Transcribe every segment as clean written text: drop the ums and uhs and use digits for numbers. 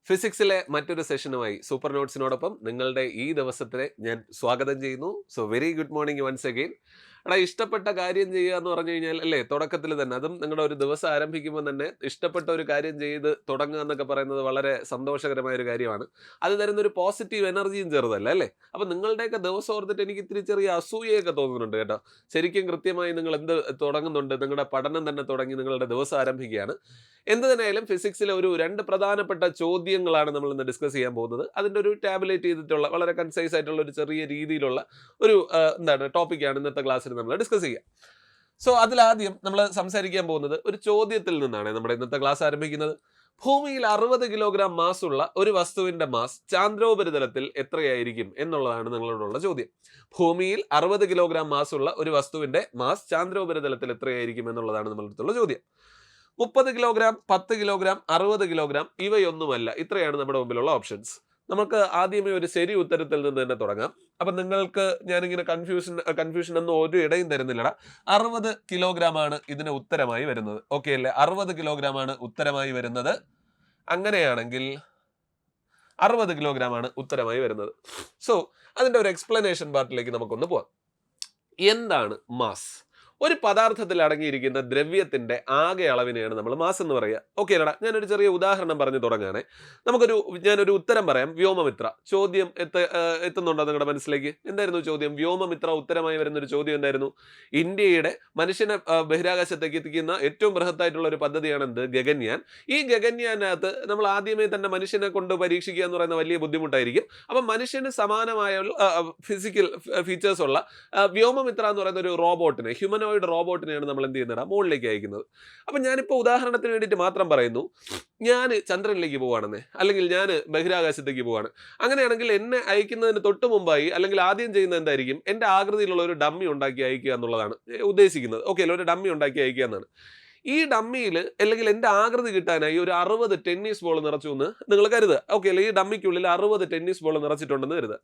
ഫിസിക്സിലെ മറ്റൊരു സെഷനുമായി സൂപ്പർ നോട്ട്സിനോടൊപ്പം നിങ്ങളുടെ ഈ ദിവസത്തിനെ ഞാൻ സ്വാഗതം ചെയ്യുന്നു. So very good morning once again. എടാ, ഇഷ്ടപ്പെട്ട കാര്യം ചെയ്യുക എന്ന് പറഞ്ഞു കഴിഞ്ഞാൽ അല്ലേ, തുടക്കത്തിൽ തന്നെ അതും നിങ്ങളുടെ ഒരു ദിവസം ആരംഭിക്കുമ്പോൾ തന്നെ ഇഷ്ടപ്പെട്ട ഒരു കാര്യം ചെയ്ത് തുടങ്ങുക എന്നൊക്കെ പറയുന്നത് വളരെ സന്തോഷകരമായ ഒരു കാര്യമാണ്. അത് തരുന്നൊരു പോസിറ്റീവ് എനർജിയും ചെറുതല്ല അല്ലേ. അപ്പം നിങ്ങളുടെയൊക്കെ ദിവസം ഓർത്തിട്ട് എനിക്ക് ഇത്തിരി ചെറിയ അസൂയയൊക്കെ തോന്നുന്നുണ്ട് കേട്ടോ. ശരിക്കും കൃത്യമായി നിങ്ങൾ എന്ത് തുടങ്ങുന്നുണ്ട്, നിങ്ങളുടെ പഠനം തന്നെ തുടങ്ങി നിങ്ങളുടെ ദിവസം ആരംഭിക്കുകയാണ്. എന്ത് തന്നെയായാലും ഫിസിക്സിലെ ഒരു രണ്ട് പ്രധാനപ്പെട്ട ചോദ്യങ്ങളാണ് നമ്മൾ ഇന്ന് ഡിസ്കസ് ചെയ്യാൻ പോകുന്നത്. അതിൻ്റെ ഒരു ടാബുലേറ്റ് ചെയ്തിട്ടുള്ള വളരെ കൺസൈസ് ആയിട്ടുള്ള ഒരു ചെറിയ രീതിയിലുള്ള ഒരു ടോപ്പിക്കാണ് ഇന്നത്തെ ക്ലാസ്സിൽ നമ്മൾ ഡിസ്കസ് ചെയ്യുക. സോ അതിലാദ്യം നമ്മൾ സംസാരിക്കാൻ പോകുന്നത് ഒരു ചോദ്യത്തിൽ നിന്നാണ് നമ്മുടെ ഇന്നത്തെ ക്ലാസ് ആരംഭിക്കുന്നത്. ഭൂമിയിൽ 60 കിലോഗ്രാം മാസ് ഉള്ള ഒരു വസ്തുവിന്റെ മാസ് ചാന്ദ്രോപരിതലത്തിൽ എത്രയായിരിക്കും എന്നുള്ളതാണ് നിങ്ങളോടുള്ള ചോദ്യം. ഭൂമിയിൽ 60 കിലോഗ്രാം മാസ് ഉള്ള ഒരു വസ്തുവിന്റെ മാസ് ചാന്ദ്രോപരിതലത്തിൽ എത്രയായിരിക്കും എന്നുള്ളതാണ് നമ്മളുടെ അടുത്തുള്ള ചോദ്യം. 30 കിലോഗ്രാം, 10 കിലോഗ്രാം, 60 കിലോഗ്രാം ഇവയൊന്നുമല്ല. ഇത്രയാണ് നമ്മുടെ മുമ്പിലുള്ള ഓപ്ഷൻസ്. നമുക്ക് ആദ്യമേ ഒരു ശരി ഉത്തരത്തിൽ നിന്ന് തന്നെ തുടങ്ങാം. അപ്പം നിങ്ങൾക്ക് ഞാനിങ്ങനെ കൺഫ്യൂഷൻ ഒന്നും ഒരു ഇടയും തരുന്നില്ലടാ. 60 കിലോഗ്രാം ആണ് ഇതിന് ഉത്തരമായി വരുന്നത്. ഓക്കെ അല്ലേ? 60 കിലോഗ്രാം ആണ് ഉത്തരമായി വരുന്നത്. അങ്ങനെയാണെങ്കിൽ 60 കിലോഗ്രാം ആണ് ഉത്തരമായി വരുന്നത്. സോ അതിൻ്റെ ഒരു എക്സ്പ്ലനേഷൻ പാർട്ടിലേക്ക് നമുക്കൊന്ന് പോവാം. എന്താണ് മാസ്? ഒരു പദാർത്ഥത്തിൽ അടങ്ങിയിരിക്കുന്ന ദ്രവ്യത്തിന്റെ ആകെ അളവിനെയാണ് നമ്മൾ മാസ് എന്ന് പറയുക. ഓക്കെ അല്ലടാ, ഞാനൊരു ചെറിയ ഉദാഹരണം പറഞ്ഞു തുടങ്ങുകയാണെ. ഞാനൊരു ഉത്തരം പറയാം. വ്യോമമിത്ര ചോദ്യം എത്തുന്നുണ്ടോ നിങ്ങളുടെ മനസ്സിലേക്ക്? എന്തായിരുന്നു ചോദ്യം? വ്യോമമിത്ര ഉത്തരമായി വരുന്നൊരു ചോദ്യം എന്തായിരുന്നു? ഇന്ത്യയുടെ മനുഷ്യനെ ബഹിരാകാശത്തേക്ക് എത്തിക്കുന്ന ഏറ്റവും ബൃഹത്തായിട്ടുള്ള ഒരു പദ്ധതിയാണ് എന്ത്? ഗഗൻയാൻ. ഈ ഗഗൻയാനകത്ത് നമ്മൾ ആദ്യമേ തന്നെ മനുഷ്യനെ കൊണ്ട് പരീക്ഷിക്കുക എന്ന് പറയുന്ന വലിയ ബുദ്ധിമുട്ടായിരിക്കും. അപ്പം മനുഷ്യന് സമാനമായ ഫിസിക്കൽ ഫീച്ചേഴ്സ് ഉള്ള വ്യോമമിത്ര എന്ന് പറയുന്ന ഒരു റോബോട്ടിനെ, റോബോട്ടിനെയാണ് നമ്മൾ എന്ത് ചെയ്യുന്നത്? മുകളിലേക്ക് അയക്കുന്നത്. അപ്പം ഞാനിപ്പോൾ ഉദാഹരണത്തിന് വേണ്ടിയിട്ട് മാത്രം പറയുന്നു, ഞാൻ ചന്ദ്രനിലേക്ക് പോവുകയാണെന്നേ, അല്ലെങ്കിൽ ഞാൻ ബഹിരാകാശത്തേക്ക് പോവുകയാണ്. അങ്ങനെയാണെങ്കിൽ എന്നെ അയക്കുന്നതിന് തൊട്ട് മുമ്പായി അല്ലെങ്കിൽ ആദ്യം ചെയ്യുന്നത് എന്തായിരിക്കും? എൻ്റെ ആകൃതിയിലുള്ള ഒരു ഡമ്മി ഉണ്ടാക്കി അയക്കുക എന്നുള്ളതാണ് ഉദ്ദേശിക്കുന്നത്. ഓക്കെ അല്ലേ? ഒരു ഡമ്മി ഉണ്ടാക്കി അയക്കുക എന്നാണ്. ഈ ഡമ്മിയിൽ അല്ലെങ്കിൽ എൻ്റെ ആകൃതി കിട്ടാനായി ഒരു 60 ടെന്നീസ് ബോൾ നിറച്ചു എന്ന് നിങ്ങൾ കരുതുക. ഓക്കെ അല്ലേ? ഈ ഡമ്മിക്കുള്ളിൽ 60 ടെന്നീസ് ബോൾ നിറച്ചിട്ടുണ്ടെന്ന് കരുതുക.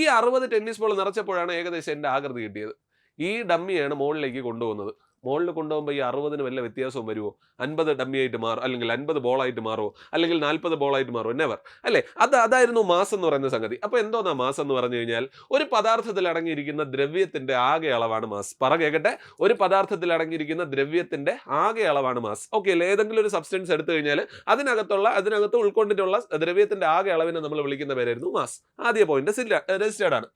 ഈ 60 ടെന്നീസ് ബോൾ നിറച്ചപ്പോഴാണ് ഏകദേശം എൻ്റെ ആകൃതി കിട്ടിയത്. ഈ ഡമ്മിയാണ് മുകളിലേക്ക് കൊണ്ടുപോകുന്നത്. മുകളിൽ കൊണ്ടുപോകുമ്പോൾ ഈ 60-ന് വല്ല വ്യത്യാസവും വരുമോ? 50 ഡമ്മിയായിട്ട് മാറും, അല്ലെങ്കിൽ 50 ബോളായിട്ട് മാറുമോ, അല്ലെങ്കിൽ 40 ബോളായിട്ട് മാറുമോ? നെവർ അല്ലേ. അതായിരുന്നു മാസ് എന്ന് പറയുന്ന സംഗതി. അപ്പോൾ എന്തോന്നാ മാസ് എന്ന് പറഞ്ഞു കഴിഞ്ഞാൽ ഒരു പദാർത്ഥത്തിൽ അടങ്ങിയിരിക്കുന്ന ദ്രവ്യത്തിന്റെ ആകെ അളവാണ് മാസ്. കേൾക്കട്ടെ, ഒരു പദാർത്ഥത്തിൽ അടങ്ങിയിരിക്കുന്ന ദ്രവ്യത്തിന്റെ ആകെ അളവാണ് മാസ്. ഓക്കെ അല്ലേ? ഏതെങ്കിലും ഒരു സബ്സ്റ്റൻസ് എടുത്തു കഴിഞ്ഞാൽ അതിനകത്ത് ഉൾക്കൊണ്ടിട്ടുള്ള ദ്രവ്യത്തിന്റെ ആകെ അളവിനെ നമ്മൾ വിളിക്കുന്ന പേരായിരുന്നു മാസ്. ആദ്യ പോയിന്റ് രജിസ്റ്റേർഡ് ആണ്.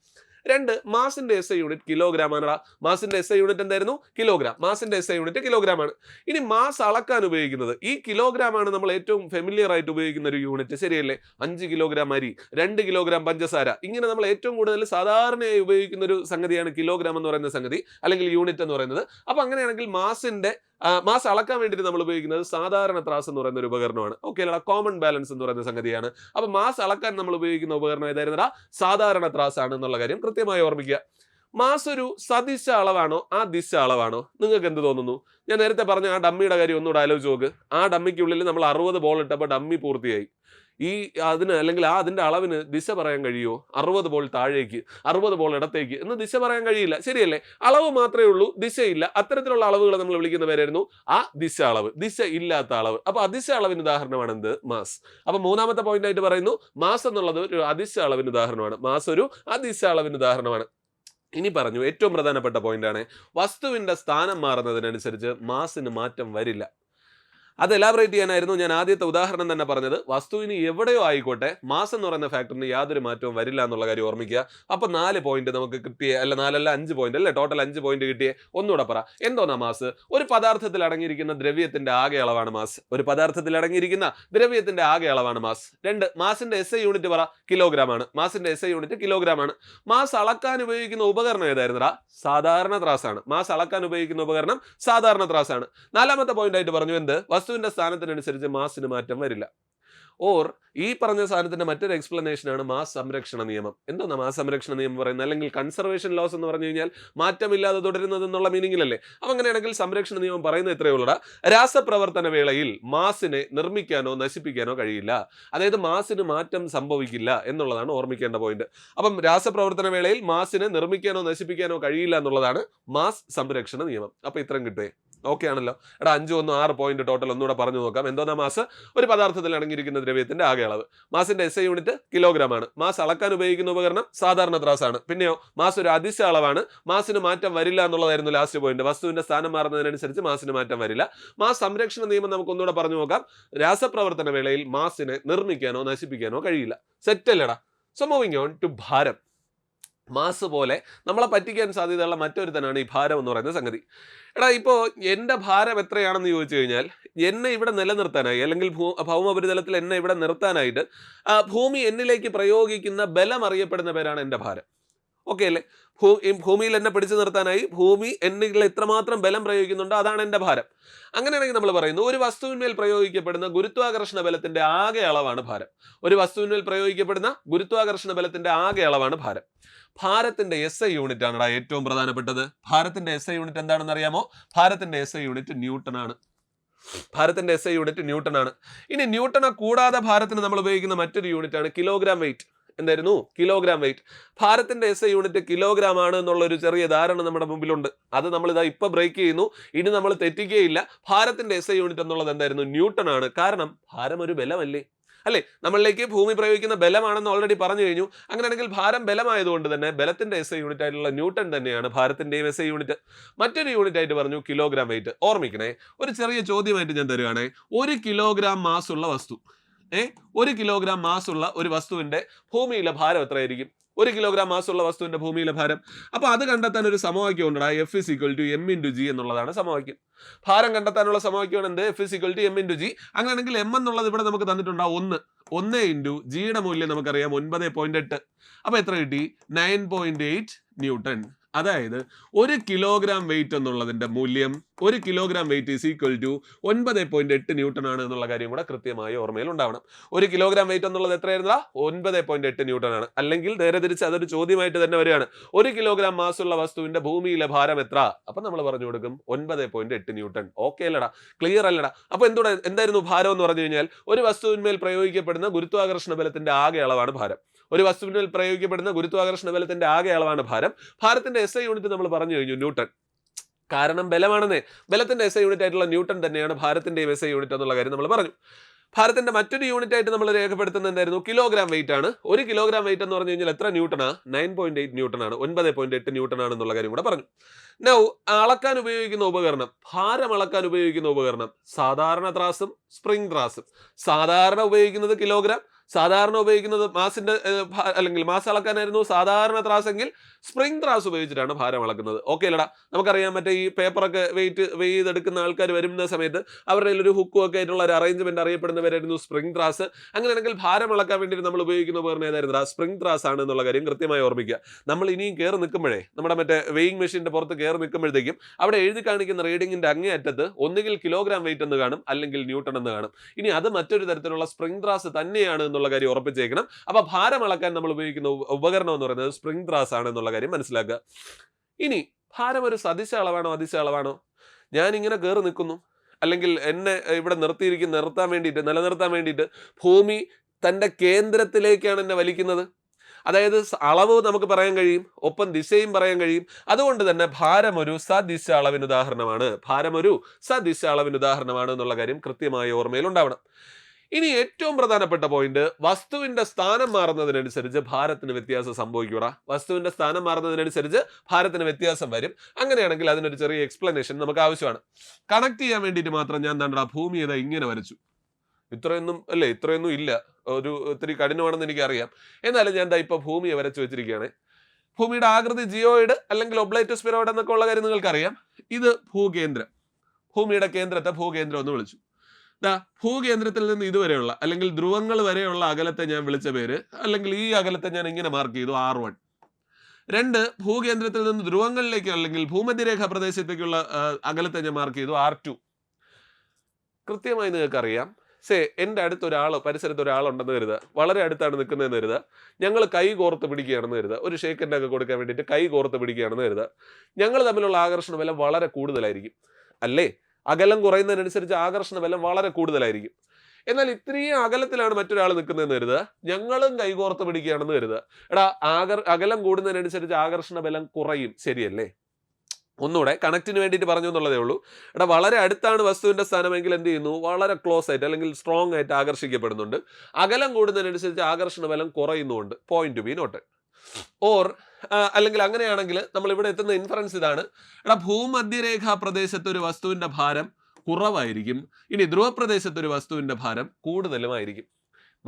2, മാസിന്റെ എസ് ഐ യൂണിറ്റ് കിലോഗ്രാം ആണടാ. മാസിന്റെ എസ് ഐ യൂണിറ്റ് എന്തായിരുന്നു? കിലോഗ്രാം. മാസിന്റെ എസ് ഐ യൂണിറ്റ് കിലോഗ്രാം ആണ്. ഇനി മാസ് അളക്കാൻ ഉപയോഗിക്കുന്നത് ഈ കിലോഗ്രാം ആണ്. നമ്മൾ ഏറ്റവും ഫെമിലിയർ ആയിട്ട് ഉപയോഗിക്കുന്ന ഒരു യൂണിറ്റ്, ശരിയല്ലേ? 5 കിലോഗ്രാം അരി, 2 കിലോഗ്രാം പഞ്ചസാര, ഇങ്ങനെ നമ്മൾ ഏറ്റവും കൂടുതൽ സാധാരണയായി ഉപയോഗിക്കുന്ന ഒരു സംഗതിയാണ് കിലോഗ്രാം എന്ന് പറയുന്ന സംഗതി, അല്ലെങ്കിൽ യൂണിറ്റ് എന്ന് പറയുന്നത്. അപ്പൊ അങ്ങനെയാണെങ്കിൽ മാസ് അളക്കാൻ വേണ്ടിയിട്ട് നമ്മൾ ഉപയോഗിക്കുന്നത് സാധാരണ ത്രാസ് എന്ന് പറയുന്ന ഒരു ഉപകരണമാണ്. ഓക്കെ അല്ല, കോമൺ ബാലൻസ് എന്ന് പറയുന്ന സംഗതിയാണ്. അപ്പൊ മാസ് അളക്കാൻ നമ്മൾ ഉപയോഗിക്കുന്ന ഉപകരണം ഏതായിരുന്നടാ? സാധാരണ ത്രാസ് ആണ് എന്നുള്ള കാര്യം കൃത്യമായി ഓർമ്മിക്കുക. മാസ് ഒരു സദിശ അളവാണോ ആ ദിശ അളവാണോ? നിങ്ങൾക്ക് എന്ത് തോന്നുന്നു? ഞാൻ നേരത്തെ പറഞ്ഞ ആ ഡമ്മിയുടെ കാര്യം ഒന്നുകൂടെ ആലോചിച്ച് നോക്ക്. ആ ഡമ്മിക്കുള്ളിൽ നമ്മൾ 60 ബോൾ ഇട്ടപ്പോൾ ഡമ്മി പൂർത്തിയായി. അതിന്റെ അളവിന് ദിശ പറയാൻ കഴിയുമോ? 60 ബോൾ താഴേക്ക്, 60 ബോൾ ഇടത്തേക്ക് എന്ന് ദിശ പറയാൻ കഴിയില്ല, ശരിയല്ലേ? അളവ് മാത്രമേ ഉള്ളൂ, ദിശയില്ല. അത്തരത്തിലുള്ള അളവുകളെ നമ്മൾ വിളിക്കുന്ന പേരായിരുന്നു ആ ദിശ അളവ്, ദിശ ഇല്ലാത്ത അളവ്. അപ്പൊ അദിശ അളവിന് ഉദാഹരണമാണ് എന്ത്? മാസ്. അപ്പൊ മൂന്നാമത്തെ പോയിന്റ് ആയിട്ട് പറയുന്നു, മാസ് എന്നുള്ളത് ഒരു അദിശ അളവിന് ഉദാഹരണമാണ്. മാസ് ഒരു അദിശ അളവിന് ഉദാഹരണമാണ്. ഇനി പറഞ്ഞു ഏറ്റവും പ്രധാനപ്പെട്ട പോയിന്റ് ആണ്, വസ്തുവിന്റെ സ്ഥാനം മാറുന്നതിനനുസരിച്ച് മാസിന് മാറ്റം വരില്ല. അത് എലാബറേറ്റ് ചെയ്യാനായിരുന്നു ഞാൻ ആദ്യത്തെ ഉദാഹരണം തന്നെ പറഞ്ഞത്. വസ്തുവിന് എവിടെയോ ആയിക്കോട്ടെ മാസ് എന്ന് പറയുന്ന ഫാക്ടറിന് യാതൊരു മാറ്റവും വരില്ല എന്നുള്ള കാര്യം ഓർമ്മിക്കുക. അപ്പൊ 4 പോയിന്റ് നമുക്ക് കിട്ടിയേ, അല്ല 5 പോയിന്റ് അല്ലേ? ടോട്ടൽ 5 പോയിന്റ് കിട്ടിയേ. ഒന്നുകൂടെ പറ, എന്തോന്നാ മാസ്? ഒരു പദാർത്ഥത്തിൽ അടങ്ങിയിരിക്കുന്ന ദ്രവ്യത്തിന്റെ ആകെ അളവാണ് മാസ്. ഒരു പദാർത്ഥത്തിൽ അടങ്ങിയിരിക്കുന്ന ദ്രവ്യത്തിന്റെ ആകെ അളവാണ് മാസ്. 2, മാസിന്റെ എസ് ഐ യൂണിറ്റ് പറ? കിലോഗ്രാം ആണ്. മാസിന്റെ എസ് ഐ യൂണിറ്റ് കിലോഗ്രാം ആണ്. മാസ് അളക്കാൻ ഉപയോഗിക്കുന്ന ഉപകരണം ഏതായിരുന്നടാ? സാധാരണ ത്രാസാണ്. മാസ് അളക്കാൻ ഉപയോഗിക്കുന്ന ഉപകരണം സാധാരണ ത്രാസാണ്. 4ാമത്തെ പോയിന്റ് ആയിട്ട് പറഞ്ഞു എന്ത്? വസ്തുവിന്റെ സ്ഥാനത്തിനനുസരിച്ച് മാസിന് മാറ്റം വരില്ല. ഈ പറഞ്ഞ സാധനത്തിന്റെ മറ്റൊരു എക്സ്പ്ലനേഷൻ ആണ് മാസ് സംരക്ഷണ നിയമം. എന്തോന്നാ മാസ് സംരക്ഷണ നിയമം പറയുന്നത്? അല്ലെങ്കിൽ കൺസർവേഷൻ ലോസ് എന്ന് പറഞ്ഞു കഴിഞ്ഞാൽ മാറ്റമില്ലാതെ തുടരുന്നത് എന്നുള്ള മീനിങ്ങിലല്ലേ? അപ്പൊ അങ്ങനെയാണെങ്കിൽ സംരക്ഷണ നിയമം പറയുന്നത് ഇത്രയേ ഉള്ളൂടാ, രാസപ്രവർത്തന വേളയിൽ മാസിനെ നിർമ്മിക്കാനോ നശിപ്പിക്കാനോ കഴിയില്ല. അതായത് മാസിന് മാറ്റം സംഭവിക്കില്ല എന്നുള്ളതാണ് ഓർമ്മിക്കേണ്ട പോയിന്റ്. അപ്പം രാസപ്രവർത്തന വേളയിൽ മാസിനെ നിർമ്മിക്കാനോ നശിപ്പിക്കാനോ കഴിയില്ല എന്നുള്ളതാണ് മാസ് സംരക്ഷണ നിയമം. അപ്പൊ ഇത്രയും കിട്ടുവേ. ഓക്കെ ആണല്ലോ. എടാ 5 1 6 പോയിന്റ് ടോട്ടൽ ഒന്നുകൂടെ പറഞ്ഞു നോക്കാം. എന്തോന്നാ മാസ്? ഒരു പദാർത്ഥത്തിൽ അടങ്ങിയിരിക്കുന്ന ദ്രവ്യത്തിന്റെ ആകെ അളവ്. മാസിന്റെ SI യൂണിറ്റ് കിലോഗ്രാം ആണ്. മാസ് അളക്കാൻ ഉപയോഗിക്കുന്ന ഉപകരണം സാധാരണ ത്രാസാണ്. പിന്നെയോ മാസ് ഒരു അദിശ അളവാണ്. മാസിന് മാറ്റം വരില്ല എന്നുള്ളതായിരുന്നു ലാസ്റ്റ് പോയിന്റ്. വസ്തുവിന്റെ സ്ഥാനം മാറുന്നതിനനുസരിച്ച് മാസിന് മാറ്റം വരില്ല. മാസ് സംരക്ഷണ നിയമം നമുക്ക് ഒന്നുകൂടെ പറഞ്ഞു നോക്കാം. രാസപ്രവർത്തന വേളയിൽ മാസിനെ നിർമ്മിക്കാനോ നശിപ്പിക്കാനോ കഴിയില്ല. സെറ്റ് അല്ലടാ. സോ മൂവിങ് ഓൺ ടു ഭാരം. മാസ് പോലെ നമ്മളെ പറ്റിക്കാൻ സാധ്യതയുള്ള മറ്റൊരു തന്നെയാണ് ഈ ഭാരം എന്ന് പറയുന്ന സംഗതി. എടാ ഇപ്പോൾ എൻ്റെ ഭാരം എത്രയാണെന്ന് ചോദിച്ചു കഴിഞ്ഞാൽ എന്നെ ഇവിടെ നിലനിർത്താനായി അല്ലെങ്കിൽ ഭൗമോപരിതലത്തിൽ എന്നെ ഇവിടെ നിർത്താനായിട്ട് ഭൂമി എന്നിലേക്ക് പ്രയോഗിക്കുന്ന ബലം അറിയപ്പെടുന്ന പേരാണ് എൻ്റെ ഭാരം. ഓക്കെ അല്ലേ? ഭൂമിയിൽ എന്നെ പിടിച്ചു നിർത്താനായി ഭൂമി എന്നിൽ എത്രമാത്രം ബലം പ്രയോഗിക്കുന്നുണ്ടോ അതാണ് എൻ്റെ ഭാരം. അങ്ങനെയാണെങ്കിൽ നമ്മൾ പറയുന്നു ഒരു വസ്തുവിന്മേൽ പ്രയോഗിക്കപ്പെടുന്ന ഗുരുത്വാകർഷണ ബലത്തിന്റെ ആകെ അളവാണ് ഭാരം. ഒരു വസ്തുവിന്മേൽ പ്രയോഗിക്കപ്പെടുന്ന ഗുരുത്വാകർഷണ ബലത്തിന്റെ ആകെ അളവാണ് ഭാരം. ഭാരത്തിന്റെ SI യൂണിറ്റ് ആണടാ ഏറ്റവും പ്രധാനപ്പെട്ടത്. ഭാരത്തിന്റെ SI യൂണിറ്റ് എന്താണെന്ന് അറിയാമോ? ഭാരത്തിന്റെ SI യൂണിറ്റ് ന്യൂട്ടൺ ആണ്. ഭാരത്തിന്റെ SI യൂണിറ്റ് ന്യൂട്ടൺ ആണ്. ഇനി ന്യൂട്ടനെ കൂടാതെ ഭാരത്തിന് നമ്മൾ ഉപയോഗിക്കുന്ന മറ്റൊരു യൂണിറ്റ് ആണ് കിലോഗ്രാം വെയിറ്റ്. എന്തായിരുന്നു? Kilogram weight. ഭാരത്തിന്റെ SI യൂണിറ്റ് കിലോഗ്രാം ആണ് എന്നുള്ള ഒരു ചെറിയ ധാരണ നമ്മുടെ മുമ്പിലുണ്ട്. അത് നമ്മൾ ഇതാ ഇപ്പൊ ബ്രേക്ക് ചെയ്യുന്നു. ഇനി നമ്മൾ തെറ്റിക്കുകയില്ല. ഭാരത്തിന്റെ SI യൂണിറ്റ് എന്നുള്ളത് എന്തായിരുന്നു? ന്യൂട്ടൺ ആണ്. കാരണം ഭാരം ഒരു ബലമല്ലേ അല്ലേ? നമ്മളിലേക്ക് ഭൂമി പ്രയോഗിക്കുന്ന ബലമാണെന്ന് ഓൾറെഡി പറഞ്ഞു കഴിഞ്ഞു. അങ്ങനെയാണെങ്കിൽ ഭാരം ബലമായതുകൊണ്ട് തന്നെ ബലത്തിന്റെ SI യൂണിറ്റ് ആയിട്ടുള്ള ന്യൂട്ടൺ തന്നെയാണ് ഭാരത്തിന്റെയും SI യൂണിറ്റ്. മറ്റൊരു യൂണിറ്റ് ആയിട്ട് പറഞ്ഞു കിലോഗ്രാം വെയിറ്റ്. ഓർമ്മിക്കണേ, ഒരു ചെറിയ ചോദ്യമായിട്ട് ഞാൻ തരുവാണേ. 1 കിലോഗ്രാം മാസ് ഉള്ള വസ്തു 1 കിലോഗ്രാം മാസ് ഉള്ള ഒരു വസ്തുവിന്റെ ഭൂമിയിലെ ഭാരം എത്രയായിരിക്കും? 1 കിലോഗ്രാം മാസ് ഉള്ള വസ്തുവിന്റെ ഭൂമിയിലെ ഭാരം. അപ്പൊ അത് കണ്ടെത്താൻ ഒരു സമവാക്യം ഉണ്ടടാ. F = m × g എന്നുള്ളതാണ് സമവാക്യം. ഭാരം കണ്ടെത്താനുള്ള സമവാക്യമാണ് എന്ത്? F = m × g. അങ്ങനെയാണെങ്കിൽ m എന്നുള്ളത് ഇവിടെ നമുക്ക് തന്നിട്ടുണ്ടാവും 1 × ജിയുടെ മൂല്യം നമുക്കറിയാം 9.8. അപ്പൊ എത്ര കിട്ടി? 9.8 ന്യൂട്ടൺ. അതായത് 1 കിലോഗ്രാം വെയിറ്റ് എന്നുള്ളതിന്റെ മൂല്യം 1 കിലോഗ്രാം വെയിറ്റ് = 9.8 ന്യൂട്ടൺ ആണ് എന്നുള്ള കാര്യം കൂടെ കൃത്യമായി ഓർമ്മയിൽ ഉണ്ടാവണം. 1 കിലോഗ്രാം വെയിറ്റ് എന്നുള്ളത് എത്രയായിരുന്നാ? 9.8 ന്യൂട്ടൺ ആണ്. അല്ലെങ്കിൽ നേരെ തിരിച്ച് അതൊരു ചോദ്യമായിട്ട് തന്നെ വരികയാണ്. 1 കിലോഗ്രാം മാസ് ഉള്ള വസ്തുവിന്റെ ഭൂമിയിലെ ഭാരം എത്ര? അപ്പൊ നമ്മൾ പറഞ്ഞു കൊടുക്കും 9.8 ന്യൂട്ടൺ. ഓക്കെ അല്ലടാ? ക്ലിയർ അല്ലടാ? അപ്പൊ എന്തായിരുന്നു ഭാരം എന്ന് പറഞ്ഞു കഴിഞ്ഞാൽ ഒരു വസ്തുവിന്മേൽ പ്രയോഗിക്കപ്പെടുന്ന ഗുരുത്വാകർഷണ ബലത്തിന്റെ ആകെ അളവാണ് ഭാരം. ഒരു വസ്തുവിന്മേൽ പ്രയോഗിക്കപ്പെടുന്ന ഗുരുത്വാകർഷണ ബലത്തിന്റെ ആകെ അളവാണ് ഭാരം. ഭാരത്തിന്റെ SI യൂണിറ്റ് നമ്മൾ പറഞ്ഞു കഴിഞ്ഞു ന്യൂട്ടൺ. കാരണം ബലമാണെന്നേ. ബലത്തിന്റെ SI യൂണിറ്റ് ആയിട്ടുള്ള ന്യൂട്ടൺ തന്നെയാണ് ഭാരത്തിന്റെയും SI യൂണിറ്റ് എന്നുള്ള കാര്യം നമ്മൾ പറഞ്ഞു. ഭാരത്തിന്റെ മറ്റൊരു യൂണിറ്റ് ആയിട്ട് നമ്മൾ രേഖപ്പെടുത്തുന്നത് എന്തായിരുന്നു? കിലോഗ്രാം വെയിറ്റ് ആണ്. 1 കിലോഗ്രാം വെയിറ്റ് എന്ന് പറഞ്ഞു കഴിഞ്ഞാൽ എത്ര ന്യൂട്ടണാ? 9.8 ന്യൂട്ടൺ ആണ്. 9.8 ന്യൂട്ടൺ ആണ് എന്നുള്ള കാര്യം കൂടെ പറഞ്ഞു. നൗ അളക്കാൻ ഉപയോഗിക്കുന്ന ഉപകരണം, ഭാരം അളക്കാൻ ഉപയോഗിക്കുന്ന ഉപകരണം സാധാരണ ത്രാസും സ്പ്രിംഗ് ത്രാസും. സാധാരണ ഉപയോഗിക്കുന്നത് കിലോഗ്രാം, സാധാരണ ഉപയോഗിക്കുന്നത് മാസിന്റെ അല്ലെങ്കിൽ മാസ് അളക്കാനായിരുന്നു സാധാരണ ത്രാസെങ്കിൽ സ്പ്രിംഗ് ത്രാസ് ഉപയോഗിച്ചിട്ടാണ് ഭാരം അളക്കുന്നത്. ഓക്കെ അല്ലടാ? നമുക്കറിയാം മറ്റേ ഈ പേപ്പറൊക്കെ വെയിറ്റ് ചെയ്തെടുക്കുന്ന ആൾക്കാർ വരുന്ന സമയത്ത് അവരുടെ ഒരു ഹുക്കും ഒക്കെ ആയിട്ടുള്ള ഒരു അറേഞ്ച്മെന്റ് അറിയപ്പെടുന്നവരായിരുന്നു സ്പ്രിംഗ് ത്രാസ്. അങ്ങനെയാണെങ്കിൽ ഭാരം അളക്കാൻ വേണ്ടി നമ്മൾ ഉപയോഗിക്കുന്ന ഉപകരണം ഏതായിരുന്നു? സ്പ്രിംഗ് ത്രാസ് ആണ് എന്നുള്ള കാര്യം കൃത്യമായി ഓർമ്മിക്കുക. നമ്മൾ ഇനിയും കയറി നിൽക്കുമ്പോഴേ നമ്മുടെ മറ്റേ വെയിങ് മെഷീന്റെ പുറത്ത് കയറി നിൽക്കുമ്പോഴത്തേക്കും അവിടെ എഴുതി കാണിക്കുന്ന റീഡിങ്ങിന്റെ അങ്ങേ അറ്റത്ത് ഒന്നുകിൽ കിലോഗ്രാം വെയിറ്റ് എന്ന് കാണും, അല്ലെങ്കിൽ ന്യൂട്ടൺ എന്ന് കാണും. ഇനി അത് മറ്റൊരു തരത്തിലുള്ള സ്പ്രിംഗ് ത്രാസ് തന്നെയാണ് എന്നുള്ള കാര്യം ഉറപ്പിച്ചേക്കണം. അപ്പൊ ഭാരം അളക്കാൻ നമ്മൾ ഉപയോഗിക്കുന്ന ഉപകരണം എന്ന് പറയുന്നത് സ്പ്രിംഗ് ത്രാസ് ആണ് എന്നുള്ള കാര്യം മനസ്സിലാക്കുക. ഇനി ഭാരം ഒരു സദിശ അളവാണോ അദിശ അളവാണോ? ഞാൻ ഇങ്ങനെ കയറി നിൽക്കുന്നു, അല്ലെങ്കിൽ എന്നെ ഇവിടെ നിലനിർത്താൻ വേണ്ടിയിട്ട് ഭൂമി തന്റെ കേന്ദ്രത്തിലേക്കാണ് എന്നെ വലിക്കുന്നത്. അതായത് അളവ് നമുക്ക് പറയാൻ കഴിയും, ഒപ്പം ദിശയും പറയാൻ കഴിയും. അതുകൊണ്ട് തന്നെ ഭാരം ഒരു സദിശ അളവിന് ഉദാഹരണമാണ്. ഭാരം ഒരു സദിശ അളവിന് ഉദാഹരണമാണ് എന്നുള്ള കാര്യം കൃത്യമായി ഓർമ്മയിൽ ഉണ്ടാവണം. ഇനി ഏറ്റവും പ്രധാനപ്പെട്ട പോയിന്റ്, വസ്തുവിന്റെ സ്ഥാനം മാറുന്നതിനനുസരിച്ച് ഭാരത്തിന് വ്യത്യാസം സംഭവിക്കൂടാ. വസ്തുവിന്റെ സ്ഥാനം മാറുന്നതിനനുസരിച്ച് ഭാരത്തിന് വ്യത്യാസം വരും. അങ്ങനെയാണെങ്കിൽ അതിനൊരു ചെറിയ എക്സ്പ്ലനേഷൻ നമുക്ക് ആവശ്യമാണ്. കണക്ട് ചെയ്യാൻ വേണ്ടിയിട്ട് മാത്രം ഞാൻ എന്താ ഭൂമി ഏതാ ഇങ്ങനെ വരച്ചു. ഇത്രയൊന്നും ഇല്ല, ഒത്തിരി കഠിനമാണെന്ന് എനിക്കറിയാം. എന്നാലും ഞാൻ എന്താ ഇപ്പൊ ഭൂമിയെ വരച്ചു വെച്ചിരിക്കുകയാണ്. ഭൂമിയുടെ ആകൃതി ജിയോയിഡ് അല്ലെങ്കിൽ ഒബ്ലൈറ്റ് സ്ഫിറോയിഡ് എന്നൊക്കെ ഉള്ള കാര്യം നിങ്ങൾക്കറിയാം. ഇത് ഭൂകേന്ദ്രം. ഭൂമിയുടെ കേന്ദ്രത്തെ ഭൂകേന്ദ്രം എന്ന് വിളിച്ചു. ഭൂകേന്ദ്രത്തിൽ നിന്ന് ഇതുവരെയുള്ള അല്ലെങ്കിൽ ധ്രുവങ്ങൾ വരെയുള്ള അകലത്തെ ഞാൻ വിളിച്ച പേര്, അല്ലെങ്കിൽ ഈ അകലത്തെ ഞാൻ ഇങ്ങനെ മാർക്ക് ചെയ്തു R1. 2, ഭൂകേന്ദ്രത്തിൽ നിന്ന് ധ്രുവങ്ങളിലേക്ക് അല്ലെങ്കിൽ ഭൂമധ്യരേഖ പ്രദേശത്തേക്കുള്ള അകലത്തെ ഞാൻ മാർക്ക് ചെയ്തു R2. കൃത്യമായി നിങ്ങൾക്കറിയാം. എൻ്റെ പരിസരത്ത് ഒരാളുണ്ടെന്ന് കരുതുക, വളരെ അടുത്താണ് നിൽക്കുന്നതെന്ന് കരുതുക. ഞങ്ങൾ കൈ കോർത്ത് പിടിക്കുകയാണെന്ന് കരുതുക, ഒരു ഷേക്കിൻ്റെ ഒക്കെ കൊടുക്കാൻ വേണ്ടിയിട്ട് കൈ കോർത്ത് പിടിക്കുകയാണെന്ന് കരുതുക. ഞങ്ങൾ തമ്മിലുള്ള ആകർഷണ ബലം വളരെ കൂടുതലായിരിക്കും അല്ലേ? അകലം കുറയുന്നതിനനുസരിച്ച് ആകർഷണ ബലം വളരെ കൂടുതലായിരിക്കും. എന്നാൽ ഇത്രയും അകലത്തിലാണ് മറ്റൊരാൾ നിൽക്കുന്നതെന്ന് കരുതുക, ഞങ്ങളും കൈകോർത്ത് പിടിക്കുകയാണെന്ന് കരുതുക. അകലം കൂടുന്നതിനനുസരിച്ച് ആകർഷണ ബലം കുറയും, ശരിയല്ലേ? ഒന്നുകൂടെ കണക്റ്റിന് വേണ്ടിയിട്ട് പറഞ്ഞു എന്നുള്ളതേ ഉള്ളൂ. എടാ വളരെ അടുത്താണ് വസ്തുവിൻ്റെ സ്ഥാനമെങ്കിൽ എന്ത് ചെയ്യുന്നു, വളരെ ക്ലോസ് ആയിട്ട് അല്ലെങ്കിൽ സ്ട്രോങ് ആയിട്ട് ആകർഷിക്കപ്പെടുന്നുണ്ട്. അകലം കൂടുന്നതിനനുസരിച്ച് ആകർഷണ ബലം കുറയുന്നുണ്ട്. Point to be note. Or അല്ലെങ്കിൽ അങ്ങനെയാണെങ്കിൽ നമ്മൾ ഇവിടെ എത്തുന്ന ഇൻഫറൻസ് ഇതാണ്, എടാ ഭൂമധ്യരേഖാ പ്രദേശത്ത് ഒരു വസ്തുവിൻ്റെ ഭാരം കുറവായിരിക്കും, ഇനി ധ്രുവപ്രദേശത്ത് ഒരു വസ്തുവിൻ്റെ ഭാരം കൂടുതലുമായിരിക്കും.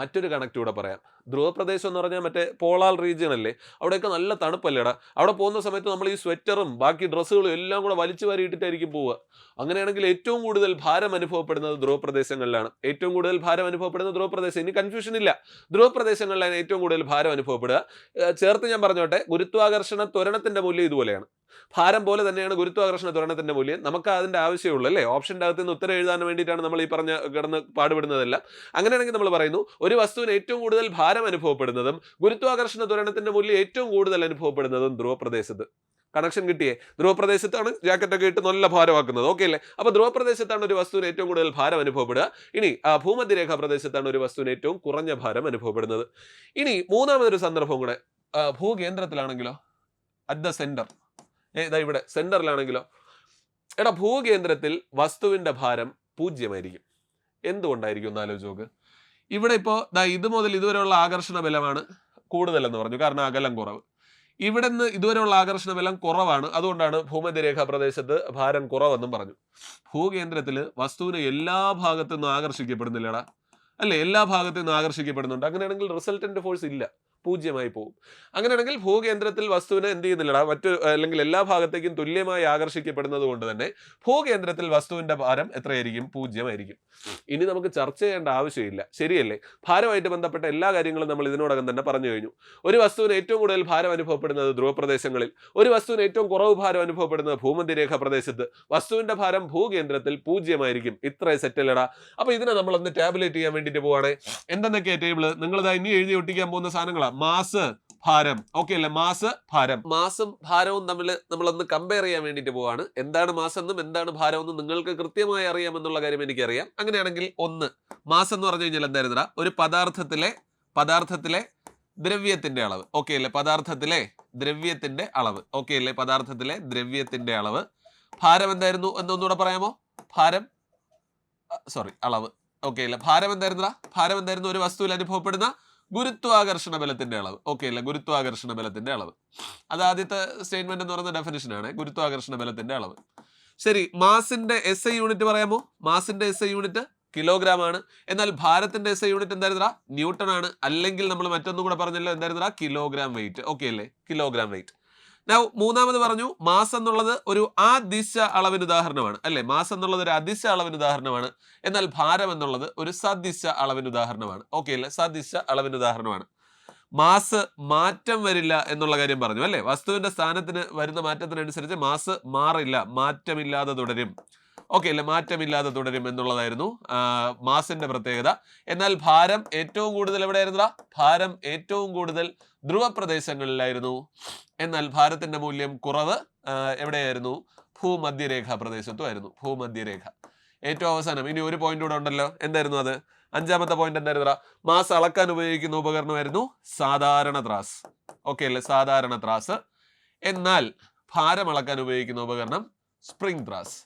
മറ്റൊരു കണക്റ്റ് കൂടെ പറയാം. ധ്രുവപ്രദേശം എന്ന് പറഞ്ഞാൽ മറ്റേ പോളാർ റീജിയൻ അല്ലേ, അവിടെയൊക്കെ നല്ല തണുപ്പല്ലേടാ. അവിടെ പോകുന്ന സമയത്ത് നമ്മൾ ഈ സ്വെറ്ററും ബാക്കി ഡ്രസ്സുകളും എല്ലാം കൂടെ വലിച്ചു വാരിയിട്ടിട്ടായിരിക്കും പോവുക. അങ്ങനെയാണെങ്കിൽ ഏറ്റവും കൂടുതൽ ഭാരം അനുഭവപ്പെടുന്നത് ധ്രുവപ്രദേശങ്ങളിലാണ്. ഏറ്റവും കൂടുതൽ ഭാരം അനുഭവപ്പെടുന്ന ധ്രുവപ്രദേശം. ഇനി കൺഫ്യൂഷൻ ഇല്ല, ധ്രുവപ്രദേശങ്ങളിലാണ് ഏറ്റവും കൂടുതൽ ഭാരം അനുഭവപ്പെടുക. ചേർത്ത് ഞാൻ പറഞ്ഞോട്ടെ, ഗുരുത്വാകർഷണ ത്വരണത്തിന്റെ മൂല്യം ഇതുപോലെയാണ്. ഭാരം പോലെ തന്നെയാണ് ഗുരുത്വാകർഷണ ത്വരണത്തിന്റെ മൂല്യം. നമുക്ക് അതിന്റെ ആവശ്യമുള്ളൂ അല്ലേ, ഓപ്ഷന്റെ അകത്ത് നിന്ന് ഉത്തരം എഴുതാൻ വേണ്ടിയിട്ടാണ് നമ്മൾ ഈ പറഞ്ഞ കിടന്ന് പാടുപെടുന്നതെല്ലാം. അങ്ങനെയാണെങ്കിൽ നമ്മൾ പറയുന്നു, ഒരു വസ്തുവിന് ഏറ്റവും കൂടുതൽ ഭാരം അനുഭവപ്പെടുന്നതും ഗുരുത്വാകർഷണ ത്വരണത്തിന്റെ മൂല്യം ഏറ്റവും കൂടുതൽ അനുഭവപ്പെടുന്നതും ധ്രുവപ്രദേശത്ത്. കണക്ഷൻ കിട്ടിയേ? ധ്രുവപ്രദേശത്താണ് ജാക്കറ്റൊക്കെ ഇട്ട് നല്ല ഭാരമാക്കുന്നത്. ഓക്കെ അല്ലേ? അപ്പൊ ധ്രുവപ്രദേശത്താണ് ഒരു വസ്തുവിന് ഏറ്റവും കൂടുതൽ ഭാരം അനുഭവപ്പെടുക. ഇനി ഭൂമധ്യരേഖാ പ്രദേശത്താണ് ഒരു വസ്തുവിന് ഏറ്റവും കുറഞ്ഞ ഭാരം അനുഭവപ്പെടുന്നത്. ഇനി മൂന്നാമതൊരു സന്ദർഭം കൂടെ, ഭൂകേന്ദ്രത്തിലാണെങ്കിലോ, അറ്റ് ദ സെന്റർ, ഇവിടെ സെന്ററിലാണെങ്കിലോ, എടാ ഭൂകേന്ദ്രത്തിൽ വസ്തുവിന്റെ ഭാരം 0 ആയിരിക്കും. എന്തുകൊണ്ടായിരിക്കും എന്ന് ആലോചിച്ച് നോക്ക്. ഇവിടെ ഇപ്പോൾ ഇത് മുതൽ ഇതുവരെയുള്ള ആകർഷണ ബലമാണ് കൂടുതലെന്ന് പറഞ്ഞു, കാരണം അകലം കുറവ്. ഇവിടെ നിന്ന് ഇതുവരെയുള്ള ആകർഷണ ബലം കുറവാണ്, അതുകൊണ്ടാണ് ഭൂമധ്യരേഖാ പ്രദേശത്ത് ഭാരം കുറവെന്നും പറഞ്ഞു. ഭൂകേന്ദ്രത്തിൽ വസ്തുവിന് എല്ലാ ഭാഗത്തു നിന്നും ആകർഷിക്കപ്പെടുന്നില്ലടാ, അല്ലേ? എല്ലാ ഭാഗത്തു നിന്നും ആകർഷിക്കപ്പെടുന്നുണ്ട്. അങ്ങനെയാണെങ്കിൽ റിസൾട്ടന്റ് ഫോഴ്സ് ഇല്ല, 0 പോകും. അങ്ങനെയാണെങ്കിൽ ഭൂകേന്ദ്രത്തിൽ വസ്തുവിനെ എന്ത് ചെയ്യുന്നില്ലടാ, അല്ലെങ്കിൽ എല്ലാ ഭാഗത്തേക്കും തുല്യമായി ആകർഷിക്കപ്പെടുന്നത് കൊണ്ട് തന്നെ ഭൂകേന്ദ്രത്തിൽ വസ്തുവിന്റെ ഭാരം എത്രയായിരിക്കും? 0 ആയിരിക്കും. ഇനി നമുക്ക് ചർച്ച ചെയ്യേണ്ട ആവശ്യമില്ല, ശരിയല്ലേ? ഭാരമായിട്ട് ബന്ധപ്പെട്ട എല്ലാ കാര്യങ്ങളും നമ്മൾ ഇതിനോടകം തന്നെ പറഞ്ഞു കഴിഞ്ഞു. ഒരു വസ്തുവിന് ഏറ്റവും കൂടുതൽ ഭാരം അനുഭവപ്പെടുന്നത് ധ്രുവപ്രദേശങ്ങളിൽ, ഒരു വസ്തുവിന് ഏറ്റവും കുറവ് ഭാരം അനുഭവപ്പെടുന്നത് ഭൂമധ്യരേഖാ പ്രദേശത്ത്, വസ്തുവിന്റെ ഭാരം ഭൂകേന്ദ്രത്തിൽ 0 ആയിരിക്കും. ഇത്ര സെറ്റല്ലടാ. അപ്പൊ ഇതിനെ നമ്മളൊന്ന് ടാബുലേറ്റ് ചെയ്യാൻ വേണ്ടിയിട്ട് പോവാണ്. എന്തെന്നൊക്കെയാ ടേബിള്? നിങ്ങളിതാ ഇനി എഴുതി ഒട്ടിക്കാൻ പോകുന്ന സാധനങ്ങളാണ്. മാസ്, ഭാരം. ഓക്കെ അല്ലേ? മാസ്, ഭാരം. മാസും ഭാരവും തമ്മിൽ നമ്മളൊന്ന് കമ്പയർ ചെയ്യാൻ വേണ്ടിയിട്ട് പോവാണ്. എന്താണ് മാസ് എന്നും എന്താണ് ഭാരം എന്നും നിങ്ങൾക്ക് കൃത്യമായി അറിയാമെന്നുള്ള കാര്യം എനിക്കറിയാം. അങ്ങനെയാണെങ്കിൽ ഒന്ന്, മാസ് എന്ന് പറഞ്ഞു കഴിഞ്ഞാൽ എന്തായിരുന്നാ, ഒരു പദാർത്ഥത്തിലെ ദ്രവ്യത്തിന്റെ അളവ്. ഓക്കെ അല്ലേ? പദാർത്ഥത്തിലെ ദ്രവ്യത്തിന്റെ അളവ്. ഓക്കെ അല്ലേ? പദാർത്ഥത്തിലെ ദ്രവ്യത്തിന്റെ അളവ്. ഭാരം എന്തായിരുന്നു എന്നൊന്നുകൂടെ പറയാമോ? അളവ്. ഓക്കെ അല്ലേ? ഭാരം എന്തായിരുന്നു? ഒരു വസ്തുവിൽ അനുഭവപ്പെടുന്ന ഗുരുത്വാകർഷണ ബലത്തിന്റെ അളവ്. ഓക്കെ അല്ലേ? ഗുരുത്വാകർഷണ ബലത്തിന്റെ അളവ്. അത് ആദ്യത്തെ സ്റ്റേറ്റ്മെന്റ് എന്ന് പറയുന്ന ഡെഫിനിഷൻ ആണ്, ഗുരുത്വാകർഷണ ബലത്തിന്റെ അളവ്. ശരി, മാസിന്റെ SI യൂണിറ്റ് പറയാമോ? മാസിന്റെ SI യൂണിറ്റ് കിലോഗ്രാം ആണ്. എന്നാൽ ഭാരത്തിന്റെ SI യൂണിറ്റ് എന്തായിരുന്നാ? ന്യൂട്ടൺ ആണ്. അല്ലെങ്കിൽ നമ്മൾ മറ്റൊന്നും കൂടെ പറഞ്ഞല്ലോ, എന്തായിരുന്നാ? Kilogram weight. ഓക്കെ അല്ലേ? Kilogram weight. മൂന്നാമത് പറഞ്ഞു, മാസ് എന്നുള്ളത് ഒരു അദിശ അളവിന് ഉദാഹരണമാണ്, അല്ലെ? മാസ് എന്നുള്ളത് ഒരു അദിശ അളവിന് ഉദാഹരണമാണ്. എന്നാൽ ഭാരം എന്നുള്ളത് ഒരു സദിശ അളവിന് ഉദാഹരണമാണ്. ഓക്കെ അല്ലേ? സദിശ അളവിന് ഉദാഹരണമാണ്. മാസ് മാറ്റം വരില്ല എന്നുള്ള കാര്യം പറഞ്ഞു, അല്ലെ? വസ്തുവിന്റെ സ്ഥാനത്തിന് വരുന്ന മാറ്റത്തിനനുസരിച്ച് മാസ് മാറില്ല, മാറ്റമില്ലാതെ തുടരും. ഓക്കെ അല്ലേ? മാറ്റമില്ലാതെ തുടരും എന്നുള്ളതായിരുന്നു മാസിന്റെ പ്രത്യേകത. എന്നാൽ ഭാരം ഏറ്റവും കൂടുതൽ എവിടെയായിരുന്നടാ? ഭാരം ഏറ്റവും കൂടുതൽ ധ്രുവപ്രദേശങ്ങളിലായിരുന്നു. എന്നാൽ ഭാരത്തിന്റെ മൂല്യം കുറവ് എവിടെയായിരുന്നു? ഭൂമധ്യരേഖാ പ്രദേശത്തുമായിരുന്നു. ഭൂമധ്യരേഖ. ഏറ്റവും അവസാനം ഇനി ഒരു പോയിന്റ് കൂടെ ഉണ്ടല്ലോ, എന്തായിരുന്നു അത്? അഞ്ചാമത്തെ പോയിന്റ് എന്തായിരുന്നടാ? മാസ് അളക്കാൻ ഉപയോഗിക്കുന്ന ഉപകരണമായിരുന്നു സാധാരണ ത്രാസ്. ഓക്കെ അല്ലേ? സാധാരണ ത്രാസ്. എന്നാൽ ഭാരം അളക്കാൻ ഉപയോഗിക്കുന്ന ഉപകരണം സ്പ്രിംഗ് ത്രാസ്.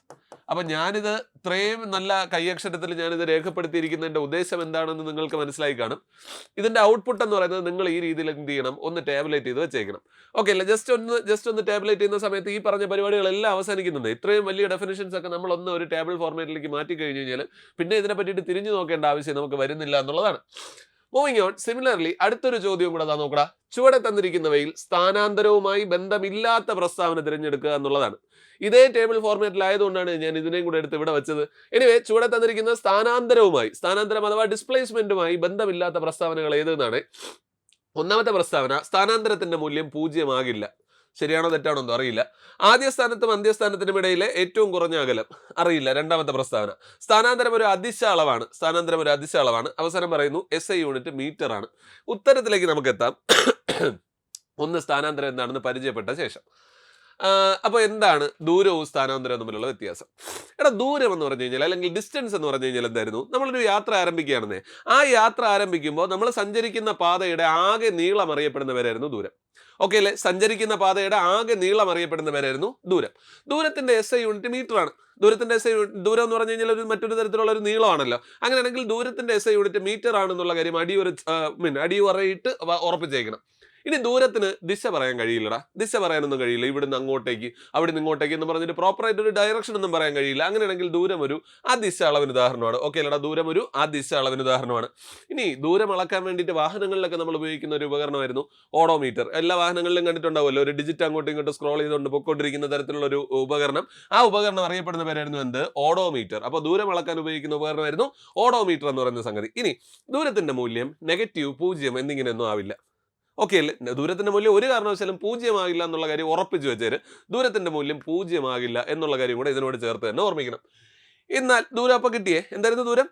അപ്പൊ ഞാനിത് ഇത്രയും നല്ല കൈയക്ഷരത്തിൽ ഞാനിത് രേഖപ്പെടുത്തിയിരിക്കുന്നതിന്റെ ഉദ്ദേശം എന്താണെന്ന് നിങ്ങൾക്ക് മനസ്സിലായി കാണും. ഇതിന്റെ ഔട്ട്പുട്ട് എന്ന് പറയുന്നത് നിങ്ങൾ ഈ രീതിയിൽ എന്ത് ചെയ്യണം? ഒന്ന് ടാബുലേറ്റ് ചെയ്ത് വെച്ചേക്കണം. ഓക്കെ അല്ലേ? ജസ്റ്റ് ഒന്ന് ടാബുലേറ്റ് ചെയ്യുന്ന സമയത്ത് ഈ പറഞ്ഞ പരിപാടികളെല്ലാം അവസാനിക്കുന്നുണ്ട്. ഇത്രയും വലിയ ഡെഫിനിഷൻസ് ഒക്കെ നമ്മളൊന്ന് ഒരു ടേബിൾ ഫോർമാറ്റിലേക്ക് മാറ്റി കഴിഞ്ഞു കഴിഞ്ഞാൽ പിന്നെ ഇതിനെ പറ്റിയിട്ട് തിരിഞ്ഞു നോക്കേണ്ട ആവശ്യം നമുക്ക് വരുന്നില്ല എന്നുള്ളതാണ്. Moving on. സിമിലർലി അടുത്തൊരു ചോദ്യം കൂടെ നോക്കടാ. ചുവടെ തന്നിരിക്കുന്നവയിൽ സ്ഥാനാന്തരവുമായി ബന്ധമില്ലാത്ത പ്രസ്താവന തിരഞ്ഞെടുക്കുക എന്നുള്ളതാണ്. ഇതേ ടേബിൾ ഫോർമാറ്റിലായതുകൊണ്ടാണ് ഞാൻ ഇതിനെയും കൂടെ എടുത്ത് ഇവിടെ വെച്ചത്. എനിവേ, ചുവടെ തന്നിരിക്കുന്ന സ്ഥാനാന്തരം അഥവാ ഡിസ്പ്ലേസ്മെന്റുമായി ബന്ധമില്ലാത്ത പ്രസ്താവനകൾ ഏതെന്നാണ്. ഒന്നാമത്തെ പ്രസ്താവന, സ്ഥാനാന്തരത്തിന്റെ മൂല്യം 0 ആകില്ല. ശരിയാണോ തെറ്റാണോ എന്തോ അറിയില്ല. ആദ്യ സ്ഥാനത്തും അന്ത്യസ്ഥാനത്തിനും ഇടയിലെ ഏറ്റവും കുറഞ്ഞ അകലം അറിയില്ല. രണ്ടാമത്തെ പ്രസ്താവന, സ്ഥാനാന്തരം ഒരു അദിശ അളവാണ്. അവസാനം പറയുന്നു SI യൂണിറ്റ് മീറ്റർ ആണ്. ഉത്തരത്തിലേക്ക് നമുക്ക് എത്താം. ഒന്ന് സ്ഥാനാന്തരം എന്താണെന്ന് പരിചയപ്പെട്ട ശേഷം. അപ്പോൾ എന്താണ് ദൂരവും സ്ഥാനാന്തരവും തമ്മിലുള്ള വ്യത്യാസം? എടാ, ദൂരം എന്ന് പറഞ്ഞു കഴിഞ്ഞാൽ അല്ലെങ്കിൽ ഡിസ്റ്റൻസ് എന്ന് പറഞ്ഞു കഴിഞ്ഞാൽ എന്തായിരുന്നു? നമ്മളൊരു യാത്ര ആരംഭിക്കുകയാണെന്നേ, ആ യാത്ര ആരംഭിക്കുമ്പോൾ നമ്മൾ സഞ്ചരിക്കുന്ന പാതയുടെ ആകെ നീളം അറിയപ്പെടുന്ന പേരായിരുന്നു ദൂരം. ഓക്കെ അല്ലേ? സഞ്ചരിക്കുന്ന പാതയുടെ ആകെ നീളം അറിയപ്പെടുന്ന പേരായിരുന്നു ദൂരം. ദൂരത്തിന്റെ SI യൂണിറ്റ് മീറ്റർ ആണ്. ദൂരത്തിന്റെ SI ദൂരം എന്ന് പറഞ്ഞു കഴിഞ്ഞാൽ മറ്റൊരു തരത്തിലുള്ള ഒരു നീളമാണല്ലോ. അങ്ങനെയാണെങ്കിൽ ദൂരത്തിന്റെ SI യൂണിറ്റ് മീറ്റർ ആണെന്നുള്ള കാര്യം അടിയുറയിട്ട് ഉറപ്പിച്ചേക്കണം. ഇനി ദൂരത്തിന് ദിശ പറയാൻ കഴിയില്ലടാ. ദിശ പറയാനൊന്നും കഴിയില്ല. ഇവിടുന്ന് അങ്ങോട്ടേക്ക് അവിടുന്ന് ഇങ്ങോട്ടേക്ക് എന്ന് പറഞ്ഞിട്ട് പ്രോപ്പറായിട്ട് ഒരു ഡയറക്ഷൻ ഒന്നും പറയാൻ കഴിയില്ല. അങ്ങനെയാണെങ്കിൽ ദൂരം ഒരു ദിശ അളവിന് ഉദാഹരണമാണ്. ഓക്കെ അല്ലടാ, ദൂരം ഒരു ദിശ അളവിന് ഉദാഹരണമാണ്. ഇനി ദൂരം അളക്കാൻ വേണ്ടിയിട്ട് വാഹനങ്ങളിലൊക്കെ നമ്മൾ ഉപയോഗിക്കുന്ന ഒരു ഉപകരണമായിരുന്നു ഓഡോമീറ്റർ. എല്ലാ വാഹനങ്ങളിലും കണ്ടിട്ടുണ്ടാവുമല്ലോ, ഒരു ഡിജിറ്റ് അങ്ങോട്ടും ഇങ്ങോട്ടും സ്ക്രോൾ ചെയ്തുകൊണ്ട് പൊയ്ക്കൊണ്ടിരിക്കുന്ന തരത്തിലുള്ള ഒരു ഉപകരണം. ആ ഉപകരണം അറിയപ്പെടുന്ന പേരായിരുന്നു എന്ത്? ഓഡോമീറ്റർ. അപ്പോൾ ദൂരം അളക്കാൻ ഉപയോഗിക്കുന്ന ഉപകരണമായിരുന്നു ഓഡോമീറ്റർ എന്ന് പറയുന്ന സംഗതി. ഇനി ദൂരത്തിന്റെ മൂല്യം നെഗറ്റീവ്, 0 എന്നിങ്ങനെയൊന്നും ആവില്ല. ഓക്കെ അല്ലേ? ദൂരത്തിന്റെ മൂല്യം ഒരു കാരണവശാലും 0 ആകില്ല എന്നുള്ള കാര്യം ഉറപ്പിച്ചു വെച്ചേര്. ദൂരത്തിന്റെ മൂല്യം 0 ആകില്ല എന്നുള്ള കാര്യം കൂടെ ഇതിനോട് ചേർത്ത് തന്നെ ഓർമ്മിക്കണം. എന്നാൽ ദൂരം അപ്പം കിട്ടിയേ, എന്തായിരുന്നു ദൂരം?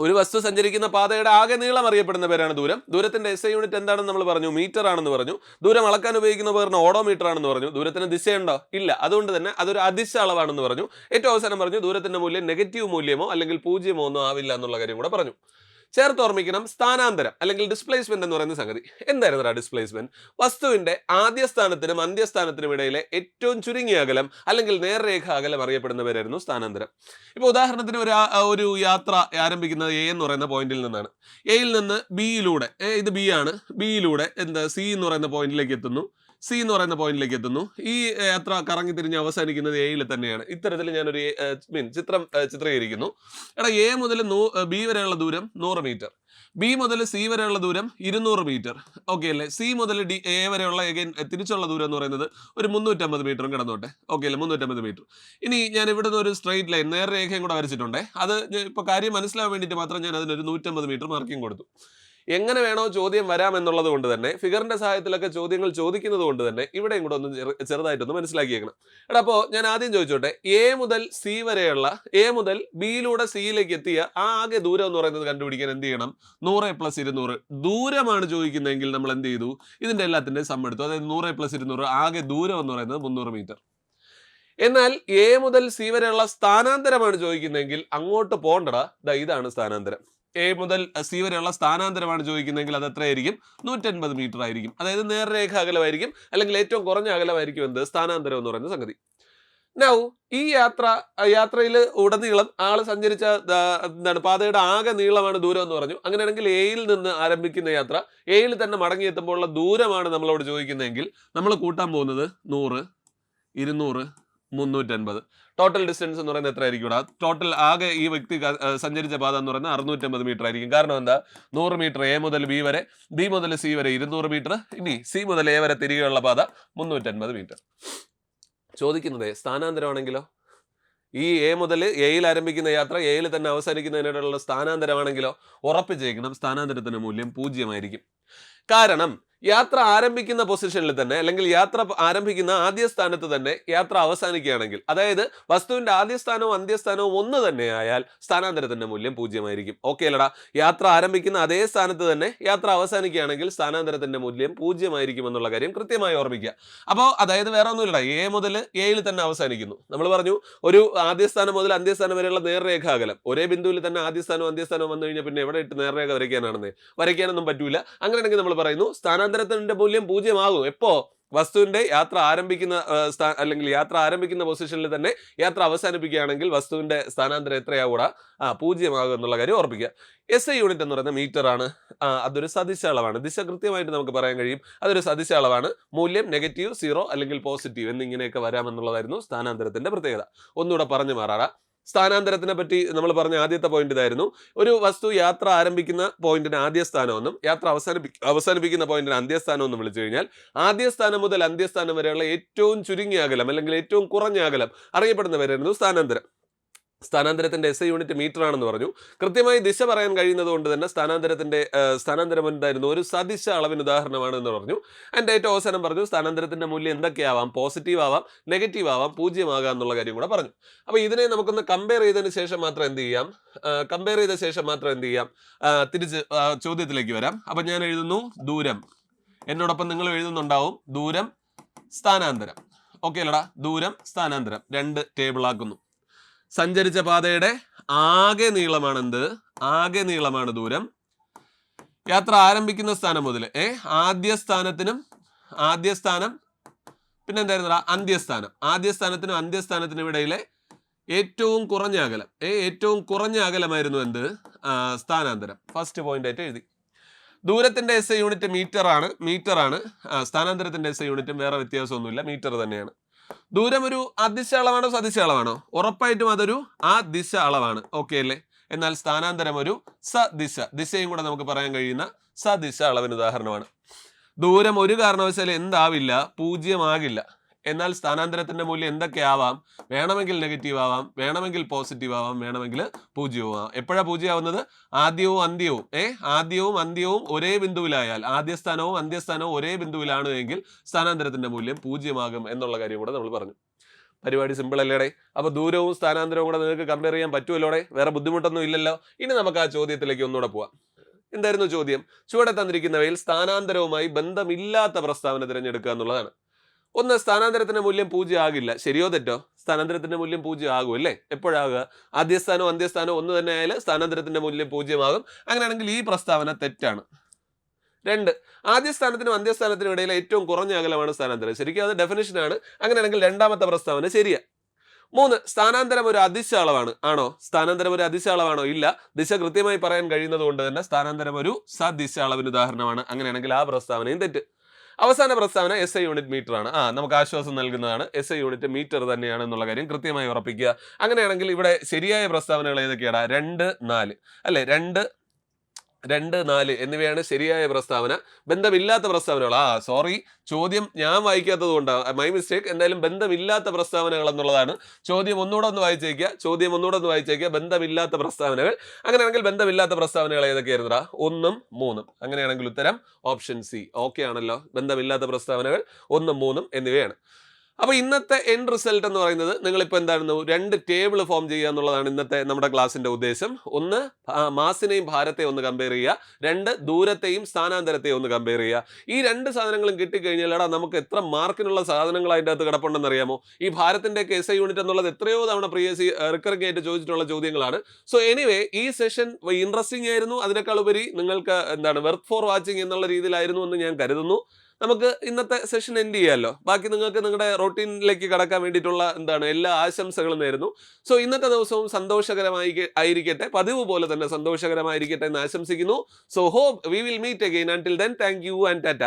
ഒരു വസ്തു സഞ്ചരിക്കുന്ന പാതയുടെ ആകെ നീളം അറിയപ്പെടുന്ന പേരാണ് ദൂരം. ദൂരത്തിന്റെ SI യൂണിറ്റ് എന്താണെന്ന് നമ്മൾ പറഞ്ഞു? മീറ്റർ ആണെന്ന് പറഞ്ഞു. ദൂരം അളക്കാൻ ഉപയോഗിക്കുന്ന ഉപകരണം ഓഡോമീറ്റർ ആണെന്ന് പറഞ്ഞു. ദൂരത്തിന് ദിശയുണ്ടോ? ഇല്ല. അതുകൊണ്ട് തന്നെ അതൊരു അദിശ അളവാണെന്ന് പറഞ്ഞു. ഏറ്റവും അവസാനം പറഞ്ഞു ദൂരത്തിന്റെ മൂല്യം നെഗറ്റീവ് മൂല്യമോ അല്ലെങ്കിൽ 0 ഒന്നും ആവില്ല എന്നുള്ള കാര്യം കൂടെ പറഞ്ഞു. ചേർത്ത് ഓർമ്മിക്കണം, സ്ഥാനാന്തരം അല്ലെങ്കിൽ ഡിസ്പ്ലേസ്മെന്റ് എന്ന് പറയുന്ന സംഗതി. എന്തായിരുന്നു ഡിസ്പ്ലേസ്മെന്റ്? വസ്തുവിന്റെ ആദ്യ സ്ഥാനത്തിനും അന്ത്യസ്ഥാനത്തിനും ഇടയിലെ ഏറ്റവും ചുരുങ്ങിയ അകലം അല്ലെങ്കിൽ നേർരേഖ അകലം അറിയപ്പെടുന്ന പേരായിരുന്നു സ്ഥാനാന്തരം. ഇപ്പോൾ ഉദാഹരണത്തിന് ഒരു യാത്ര ആരംഭിക്കുന്നത് A എന്ന് പറയുന്ന പോയിന്റിൽ നിന്നാണ്. എയിൽ നിന്ന് ബിയിലൂടെ, ഇത് ബി ആണ്, ബിയിലൂടെ സി എന്ന് പറയുന്ന പോയിന്റിലേക്ക് എത്തുന്നു. സി എന്ന് പറയുന്ന പോയിന്റിലേക്ക് എത്തുന്നു. ഈ യാത്ര കറങ്ങി തിരിഞ്ഞ് അവസാനിക്കുന്നത് എയിൽ തന്നെയാണ്. ഇത്തരത്തിൽ ഞാനൊരു ചിത്രം ചിത്രീകരിക്കുന്നു. എടാ, എ മുതൽ ബി വരെയുള്ള ദൂരം 100 മീറ്റർ, ബി മുതൽ സി വരെയുള്ള ദൂരം 200 മീറ്റർ. ഓക്കെ അല്ലേ? സി മുതൽ എ വരെയുള്ള തിരിച്ചുള്ള ദൂരം എന്ന് പറയുന്നത് ഒരു 350 മീറ്ററും കിടന്നോട്ടെ. ഓക്കെ അല്ലേ? 350 മീറ്റർ. ഇനി ഞാൻ ഇവിടുന്ന് ഒരു സ്ട്രെയിറ്റ് ലൈൻ നേർരേഖയും കൂടെ വരച്ചിട്ടുണ്ട്. അത് ഇപ്പോൾ കാര്യം മനസ്സിലാവാൻ വേണ്ടിയിട്ട് മാത്രം ഞാൻ അതിനൊരു 150 മീറ്റർ മാർക്കിംഗ് കൊടുത്തു. എങ്ങനെ വേണോ ചോദ്യം വരാമെന്നുള്ളത് കൊണ്ട് തന്നെ, ഫിഗറിന്റെ സഹായത്തിലൊക്കെ ചോദ്യങ്ങൾ ചോദിക്കുന്നത് കൊണ്ട് തന്നെ ഇവിടെയും കൂടെ ഒന്ന് ചെറുതായിട്ടൊന്ന് മനസ്സിലാക്കിയേക്കണം. എടാ, അപ്പോൾ ഞാൻ ആദ്യം ചോദിച്ചോട്ടെ, എ മുതൽ ബിയിലൂടെ സിയിലേക്ക് എത്തിയ ആ ആകെ ദൂരം എന്ന് പറയുന്നത് കണ്ടുപിടിക്കാൻ എന്ത് ചെയ്യണം? 100 + 200 ദൂരമാണ് ചോദിക്കുന്നതെങ്കിൽ നമ്മൾ എന്ത് ചെയ്തു? ഇതിന്റെ എല്ലാത്തിന്റെ സം എടുത്തു. അതായത് 100 + 200 ആകെ ദൂരം എന്ന് പറയുന്നത് 300 മീറ്റർ. എന്നാൽ എ മുതൽ സി വരെയുള്ള സ്ഥാനാന്തരമാണ് ചോദിക്കുന്നതെങ്കിൽ അങ്ങോട്ട് പോകണ്ടടാ, ഇതാണ് സ്ഥാനാന്തരം. എ മുതൽ സി വരെയുള്ള സ്ഥാനാന്തരമാണ് ചോദിക്കുന്നതെങ്കിൽ അത് എത്രയായിരിക്കും? 150 മീറ്റർ ആയിരിക്കും. അതായത് നേർരേഖ അകലമായിരിക്കും, അല്ലെങ്കിൽ ഏറ്റവും കുറഞ്ഞ അകലമായിരിക്കും എന്ത്? സ്ഥാനാന്തരം എന്ന് പറയുന്ന സംഗതി. നൗ ഈ യാത്രയിൽ ഉടനീളം ആള് സഞ്ചരിച്ച പാതയുടെ ആകെ നീളമാണ് ദൂരം എന്ന് പറഞ്ഞു. അങ്ങനെയാണെങ്കിൽ എയിൽ നിന്ന് ആരംഭിക്കുന്ന യാത്ര എയിൽ തന്നെ മടങ്ങിയെത്തുമ്പോഴുള്ള ദൂരമാണ് നമ്മളോട് ചോദിക്കുന്നതെങ്കിൽ നമ്മൾ കൂട്ടാൻ പോകുന്നത് 100, 200, 350. ടോട്ടൽ ഡിസ്റ്റൻസ് എന്ന് പറയുന്നത് എത്ര ആയിരിക്കും? ടോട്ടൽ ആകെ ഈ വ്യക്തി സഞ്ചരിച്ച പാത എന്ന് പറയുന്നത് 650 മീറ്റർ ആയിരിക്കും. കാരണം എന്താ? 100 മീറ്റർ എ മുതൽ ബി വരെ, ബി മുതൽ സി വരെ 200 മീറ്റർ, ഇനി സി മുതൽ എ വരെ തിരികെയുള്ള പാത 350 മീറ്റർ. ചോദിക്കുന്നത് സ്ഥാനാന്തരമാണെങ്കിലോ? ഈ എ മുതൽ എയിൽ ആരംഭിക്കുന്ന യാത്ര എയിൽ തന്നെ അവസാനിക്കുന്നതിനുള്ള സ്ഥാനാന്തരമാണെങ്കിലോ ഉറപ്പിച്ചേക്കണം സ്ഥാനാന്തരത്തിന്റെ മൂല്യം 0 ആയിരിക്കും. കാരണം യാത്ര ആരംഭിക്കുന്ന പൊസിഷനിൽ തന്നെ, അല്ലെങ്കിൽ യാത്ര ആരംഭിക്കുന്ന ആദ്യ സ്ഥാനത്ത് തന്നെ യാത്ര അവസാനിക്കുകയാണെങ്കിൽ, അതായത് വസ്തുവിന്റെ ആദ്യ സ്ഥാനവും അന്ത്യസ്ഥാനവും ഒന്ന് തന്നെ ആയാൽ സ്ഥാനാന്തരത്തിന്റെ മൂല്യം 0 ആയിരിക്കും. ഓക്കെ അല്ലടാ? യാത്ര ആരംഭിക്കുന്ന അതേ സ്ഥാനത്ത് തന്നെ യാത്ര അവസാനിക്കുകയാണെങ്കിൽ സ്ഥാനാന്തരത്തിന്റെ മൂല്യം 0 ആയിരിക്കും എന്നുള്ള കാര്യം കൃത്യമായി ഓർമ്മിക്കുക. അപ്പോൾ അതായത് വേറെ ഒന്നുമില്ലടാ, എ മുതൽ എയിൽ തന്നെ അവസാനിക്കുന്നു. നമ്മൾ പറഞ്ഞു ഒരു ആദ്യ സ്ഥാനം മുതൽ അന്ത്യസ്ഥാനം വരെയുള്ള നേർരേഖ അകലം. ഒരേ ബിന്ദുവിൽ തന്നെ ആദ്യ സ്ഥാനവും അന്ത്യസ്ഥാനവും വന്നു കഴിഞ്ഞാൽ പിന്നെ എവിടെ ഇട്ട് നേർരേഖ വരയ്ക്കാനൊന്നും പറ്റൂല. അങ്ങനെയാണെങ്കിൽ നമ്മൾ പറയുന്നു സ്ഥാനാന്തരത്തിന്റെ മൂല്യം 0 ആകും. എപ്പോ? വസ്തുവിന്റെ യാത്ര ആരംഭിക്കുന്ന അല്ലെങ്കിൽ യാത്ര ആരംഭിക്കുന്ന പൊസിഷനിൽ തന്നെ യാത്ര അവസാനിപ്പിക്കുകയാണെങ്കിൽ വസ്തുവിന്റെ സ്ഥാനാന്തരം എത്രയാകൂടാ? 0 ആകും എന്നുള്ള കാര്യം ഓർപ്പിക്കുക. SI യൂണിറ്റ് എന്ന് പറയുന്ന മീറ്റർ ആണ്. അതൊരു സദിശ അളവാണ്. ദിശ കൃത്യമായിട്ട് നമുക്ക് പറയാൻ കഴിയും. അതൊരു സദിശ അളവാണ്. മൂല്യം നെഗറ്റീവ്, 0 അല്ലെങ്കിൽ പോസിറ്റീവ് എന്നിങ്ങനെയൊക്കെ വരാമെന്നുള്ളതായിരുന്നു സ്ഥാനാന്തരത്തിന്റെ പ്രത്യേകത. ഒന്നുകൂടെ പറഞ്ഞു മാറാടാ. സ്ഥാനാന്തരത്തിനെ പറ്റി നമ്മൾ പറഞ്ഞ ആദ്യത്തെ പോയിന്റ് ഇതായിരുന്നു. ഒരു വസ്തു യാത്ര ആരംഭിക്കുന്ന പോയിന്റിന് ആദ്യ സ്ഥാനമെന്നും യാത്ര അവസാനിപ്പിക്കുന്ന പോയിന്റിന് അന്ത്യസ്ഥാനം എന്നും വിളിച്ചു കഴിഞ്ഞാൽ ആദ്യ സ്ഥാനം മുതൽ അന്ത്യസ്ഥാനം വരെയുള്ള ഏറ്റവും ചുരുങ്ങിയ അകലം അല്ലെങ്കിൽ ഏറ്റവും കുറഞ്ഞ അകലം അറിയപ്പെടുന്ന പേരായിരുന്നു സ്ഥാനാന്തരം. സ്ഥാനാന്തരത്തിന്റെ SI യൂണിറ്റ് മീറ്റർ ആണെന്ന് പറഞ്ഞു. കൃത്യമായി ദിശ പറയാൻ കഴിയുന്നത് കൊണ്ട് തന്നെ സ്ഥാനാന്തരം എന്തായിരുന്നു? ഒരു സദിശ അളവിന് ഉദാഹരണമാണ് എന്ന് പറഞ്ഞു. അതിന്റെ ഏറ്റവും അവസാനം പറഞ്ഞു സ്ഥാനാന്തരത്തിന്റെ മൂല്യം എന്തൊക്കെയാവാം? പോസിറ്റീവ് ആവാം, നെഗറ്റീവ് ആവാം, 0 ആകാം എന്നുള്ള കാര്യം കൂടെ പറഞ്ഞു. അപ്പൊ ഇതിനെ നമുക്കൊന്ന് കമ്പയർ ചെയ്തതിന് ശേഷം മാത്രം എന്ത് ചെയ്യാം? തിരിച്ച് ചോദ്യത്തിലേക്ക് വരാം. അപ്പൊ ഞാൻ എഴുതുന്നു ദൂരം. എന്നോടൊപ്പം നിങ്ങൾ എഴുതുന്നുണ്ടാവും ദൂരം, സ്ഥാനാന്തരം. ഓക്കെ അല്ലടാ, ദൂരം സ്ഥാനാന്തരം 2 ടേബിൾ ആക്കുന്നു. സഞ്ചരിച്ച പാതയുടെ ആകെ നീളമാണ് എന്ത്? ആകെ നീളമാണ് ദൂരം. യാത്ര ആരംഭിക്കുന്ന സ്ഥാനം മുതൽ ആദ്യ സ്ഥാനം പിന്നെ എന്തായിരുന്നടാ? അന്ത്യസ്ഥാനം. ആദ്യ സ്ഥാനത്തിനും അന്ത്യസ്ഥാനത്തിനും ഇടയിലെ ഏറ്റവും കുറഞ്ഞ അകലം ഏറ്റവും കുറഞ്ഞ അകലമായിരുന്നു എന്ത്? സ്ഥാനാന്തരം. ഫസ്റ്റ് പോയിന്റ് ആയിട്ട് എഴുതി. ദൂരത്തിന്റെ SI യൂണിറ്റ് മീറ്റർ ആണ്. സ്ഥാനാന്തരത്തിന്റെ SI യൂണിറ്റും വേറെ വ്യത്യാസമൊന്നുമില്ല, മീറ്റർ തന്നെയാണ്. ദൂരം ഒരു അദിശ അളവാണോ സദിശ അളവാണോ? ഉറപ്പായിട്ടും അതൊരു ദിശ അളവാണ്. ഓക്കെ അല്ലേ? എന്നാൽ സ്ഥാനാന്തരം ഒരു ദിശയും കൂടെ നമുക്ക് പറയാൻ കഴിയുന്ന സദിശ അളവിന് ഉദാഹരണമാണ്. ദൂരം ഒരു കാരണവശാലും എന്താവില്ല? 0 ആകില്ല. എന്നാൽ സ്ഥാനാന്തരത്തിന്റെ മൂല്യം എന്തൊക്കെ ആവാം? വേണമെങ്കിൽ നെഗറ്റീവ് ആവാം, വേണമെങ്കിൽ പോസിറ്റീവ് ആവാം, വേണമെങ്കിൽ 0 ആവാം. എപ്പോഴാണ് 0 ആവുന്നത്? ആദ്യവും അന്ത്യവും ഒരേ ബിന്ദുവിലായാൽ, ആദ്യസ്ഥാനവും അന്ത്യസ്ഥാനവും ഒരേ ബിന്ദുവിലാണ് എങ്കിൽ സ്ഥാനാന്തരത്തിന്റെ മൂല്യം 0 ആകും എന്നുള്ള കാര്യം കൂടെ നമ്മൾ പറഞ്ഞു. പരിപാടി സിമ്പിൾ അല്ലേടെ? അപ്പൊ ദൂരവും സ്ഥാനാന്തരവും കൂടെ നിങ്ങൾക്ക് കമ്പയർ ചെയ്യാൻ പറ്റുമല്ലോടെ? വേറെ ബുദ്ധിമുട്ടൊന്നും ഇല്ലല്ലോ. ഇനി നമുക്ക് ആ ചോദ്യത്തിലേക്ക് ഒന്നുകൂടെ പോവാം. എന്തായിരുന്നു ചോദ്യം? ചുവടെ തന്നിരിക്കുന്നവയിൽ സ്ഥാനാന്തരവുമായി ബന്ധമില്ലാത്ത പ്രസ്താവന തിരഞ്ഞെടുക്കുക എന്നുള്ളതാണ്. ഒന്ന്, സ്ഥാനാന്തരത്തിന്റെ മൂല്യം 0 ആകില്ല. ശരിയോ തെറ്റോ? സ്ഥാനാന്തരത്തിന്റെ മൂല്യം 0 ആകും അല്ലേ? എപ്പോഴാകുക? ആദ്യസ്ഥാനവും അന്ത്യസ്ഥാനവും ഒന്ന് തന്നെ ആയാൽ സ്ഥാനാന്തരത്തിന്റെ മൂല്യം 0 ആകും. അങ്ങനെയാണെങ്കിൽ ഈ പ്രസ്താവന തെറ്റാണ്. 2, ആദ്യസ്ഥാനത്തിനും അന്ത്യസ്ഥാനത്തിനും ഇടയിലെ ഏറ്റവും കുറഞ്ഞ അകലമാണ് സ്ഥാനാന്തരം. ശരിക്കും അത് ഡെഫിനിഷനാണ്. അങ്ങനെയാണെങ്കിൽ രണ്ടാമത്തെ പ്രസ്താവന ശരിയാ. 3, സ്ഥാനാന്തരം ഒരു അദിശ അളവാണ്. ആണോ? സ്ഥാനാന്തരം ഒരു അദിശ അളവാണോ? ഇല്ല. ദിശ കൃത്യമായി പറയാൻ കഴിയുന്നത് കൊണ്ട് തന്നെ സ്ഥാനാന്തരം ഒരു സദിശ അളവിന് ഉദാഹരണമാണ്. അങ്ങനെയാണെങ്കിൽ ആ പ്രസ്താവനയും തെറ്റ്. അവസാന പ്രസ്താവന SI യൂണിറ്റ് മീറ്റർ ആണ്. നമുക്ക് ആശ്വാസം നൽകുന്നതാണ്. SI യൂണിറ്റ് മീറ്റർ തന്നെയാണ് എന്നുള്ള കാര്യം കൃത്യമായി ഉറപ്പിക്കുക. അങ്ങനെയാണെങ്കിൽ ഇവിടെ ശരിയായ പ്രസ്താവനകൾ ഏതൊക്കെയാണ്? 2, 4 അല്ലെ? 2, 4 എന്നിവയാണ് ശരിയായ പ്രസ്താവന. ബന്ധമില്ലാത്ത പ്രസ്താവനകൾ സോറി, ചോദ്യം ഞാൻ വായിക്കാത്തത് കൊണ്ടാണ്, മൈ മിസ്റ്റേക്ക്. എന്തായാലും ബന്ധമില്ലാത്ത പ്രസ്താവനകൾ എന്നുള്ളതാണ്. ചോദ്യം ഒന്നുകൂടെ ഒന്ന് വായിച്ചേക്കുക. ബന്ധമില്ലാത്ത പ്രസ്താവനകൾ. അങ്ങനെയാണെങ്കിൽ ബന്ധമില്ലാത്ത പ്രസ്താവനകൾ ഏതൊക്കെയായിരുന്നടാ? 1ഉം 3ഉം. അങ്ങനെയാണെങ്കിൽ ഉത്തരം ഓപ്ഷൻ സി. ഓക്കെ ആണല്ലോ? ബന്ധമില്ലാത്ത പ്രസ്താവനകൾ 1ഉം 3ഉം എന്നിവയാണ്. അപ്പോൾ ഇന്നത്തെ എൻഡ് റിസൾട്ട് എന്ന് പറയുന്നത് നിങ്ങളിപ്പോൾ എന്തായിരുന്നു? 2 ടേബിൾ ഫോം ചെയ്യുക എന്നുള്ളതാണ് ഇന്നത്തെ നമ്മുടെ ക്ലാസ്സിന്റെ ഉദ്ദേശം. ഒന്ന്, മാസിനെയും ഭാരത്തെയും ഒന്ന് കമ്പയർ ചെയ്യുക. 2, ദൂരത്തെയും സ്ഥാനാന്തരത്തെയും ഒന്ന് കമ്പയർ ചെയ്യുക. ഈ 2 സാധനങ്ങളും കിട്ടിക്കഴിഞ്ഞാൽ നമുക്ക് എത്ര മാർക്കിനുള്ള സാധനങ്ങൾ അതിൻ്റെ അകത്ത് കിടപ്പുണ്ടെന്ന് അറിയാമോ? ഈ ഭാരത്തിന്റെ SI യൂണിറ്റ് എന്നുള്ളത് എത്രയോ തവണ റിക്കറിംഗ് ആയിട്ട് ചോദിച്ചിട്ടുള്ള ചോദ്യങ്ങളാണ്. സോ എനിവേ, ഈ സെഷൻ ഇൻട്രസ്റ്റിംഗ് ആയിരുന്നു. അതിനേക്കാൾ ഉപരി നിങ്ങൾക്ക് വെർത്ത് ഫോർ വാച്ചിങ് എന്നുള്ള രീതിയിലായിരുന്നു എന്ന് ഞാൻ കരുതുന്നു. നമുക്ക് ഇന്നത്തെ സെഷൻ എൻഡ് ചെയ്യാമല്ലോ. ബാക്കി നിങ്ങൾക്ക് നിങ്ങളുടെ റൊട്ടീനിലേക്ക് കടക്കാൻ വേണ്ടിയിട്ടുള്ള എല്ലാ ആശംസകളും നേരുന്നു. സോ ഇന്നത്തെ ദിവസവും ആയിരിക്കട്ടെ, പതിവ് പോലെ തന്നെ സന്തോഷകരമായിരിക്കട്ടെ എന്ന് ആശംസിക്കുന്നു. So hope we will meet again. Until then, thank you and Tata.